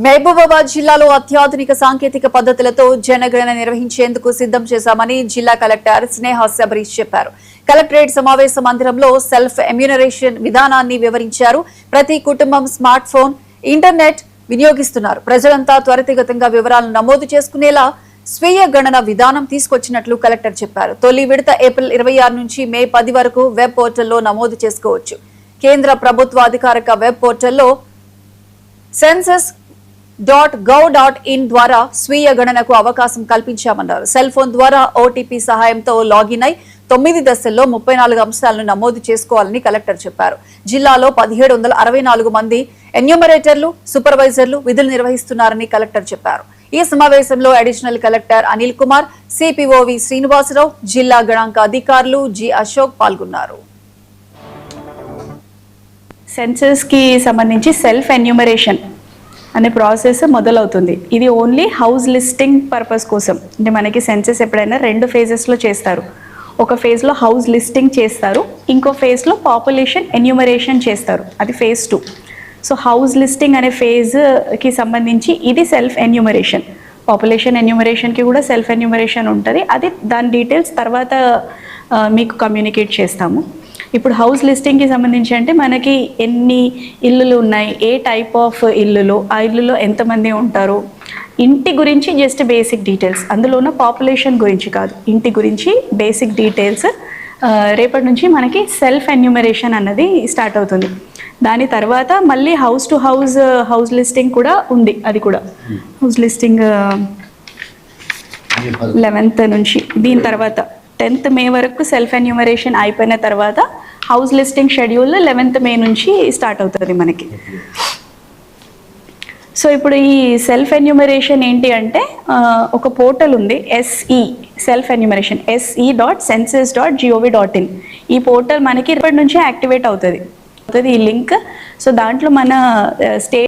మహబూబాబాద్ జిల్లాలో అత్యాధునిక సాంకేతిక పద్ధతులతో జనగణన నిర్వహించేందుకు సిద్ధం చేశామని జిల్లా కలెక్టర్ స్నేహ శబరీష్ చెప్పారు. కలెక్టరేట్ సమావేశ మందిరంలో సెల్ఫ్ ఎమ్యూనరేషన్ విధానాన్ని వివరించారు. ప్రతి కుటుంబం స్మార్ట్ ఫోన్, ఇంటర్నెట్ వినియోగిస్తున్నారు. ప్రజలంతా త్వరితగతంగా వివరాలను నమోదు చేసుకునేలా స్వీయ గణన విధానం తీసుకొచ్చినట్లు కలెక్టర్ చెప్పారు. తొలి విడత ఏప్రిల్ 26 నుంచి మే 10 వరకు వెబ్ పోర్టల్లో నమోదు చేసుకోవచ్చు. కేంద్ర ప్రభుత్వ అధికారిక వెబ్ పోర్టల్లో census.gov.in ద్వారా స్వీయ గణనకు అవకాశం కల్పించామన్నారు. సెల్ ఫోన్ ద్వారా ఓటీపీ సహాయంతో లాగిన్ అయి 9 దశల్లో 34 అంశాలను నమోదు చేసుకోవాలని కలెక్టర్ చెప్పారు. జిల్లాలో 1764 మంది ఎన్యూమరేటర్లు, సూపర్వైజర్లు విధులు నిర్వహిస్తున్నారని కలెక్టర్ చెప్పారు. ఈ సమావేశంలో అడిషనల్ కలెక్టర్ అనిల్ కుమార్, సిపిఓవి శ్రీనివాసరావు, జిల్లా గణాంక అధికారులు జి అశోక్ పాల్గొన్నారు. సెన్సస్ కి సంబంధించి సెల్ఫ్ ఎన్యూమరేషన్ అనే ప్రాసెస్ మొదలవుతుంది. ఇది ఓన్లీ హౌస్ లిస్టింగ్ పర్పస్ కోసం. అంటే మనకి సెన్సస్ ఎప్పుడైనా 2 ఫేజెస్లో చేస్తారు. ఒక ఫేజ్లో హౌస్ లిస్టింగ్ చేస్తారు, ఇంకో ఫేజ్లో పాపులేషన్ ఎన్యూమరేషన్ చేస్తారు. అది ఫేజ్ 2. సో హౌస్ లిస్టింగ్ అనే ఫేజ్కి సంబంధించి ఇది సెల్ఫ్ ఎన్యూమరేషన్. పాపులేషన్ ఎన్యూమరేషన్కి కూడా సెల్ఫ్ ఎన్యూమరేషన్ ఉంటుంది. అది దాని డీటెయిల్స్ తర్వాత మీకు కమ్యూనికేట్ చేస్తాము. ఇప్పుడు హౌస్ లిస్టింగ్కి సంబంధించి అంటే మనకి ఎన్ని ఇల్లులు ఉన్నాయి, ఏ టైప్ ఆఫ్ ఇల్లులు, ఆ ఇల్లులో ఎంతమంది ఉంటారు, ఇంటి గురించి జస్ట్ బేసిక్ డీటెయిల్స్. అందులోన పాపులేషన్ గురించి కాదు, ఇంటి గురించి బేసిక్ డీటెయిల్స్. రేపటి నుంచి మనకి సెల్ఫ్ ఎన్యూమరేషన్ అన్నది స్టార్ట్ అవుతుంది. దాని తర్వాత మళ్ళీ హౌస్ టు హౌస్ లిస్టింగ్ కూడా ఉంది. అది కూడా హౌస్ లిస్టింగ్ 11th నుంచి, దీని తర్వాత 10th మే వరకు సెల్ఫ్ ఎన్యూమరేషన్ అయిపోయిన తర్వాత హౌస్ లిస్టింగ్ షెడ్యూల్ 11th మే నుంచి స్టార్ట్ అవుతుంది మనకి. సో ఇప్పుడు ఈ సెల్ఫ్ ఎన్యూమరేషన్ ఏంటి అంటే ఒక పోర్టల్ ఉంది, SE సెల్ఫ్ ఎన్యూమరేషన్, se.census.gov.in. ఈ పోర్టల్ మనకి ఇప్పటి నుంచి యాక్టివేట్ అవుతుంది ఈ లింక్. సో దాంట్లో మన స్టేట్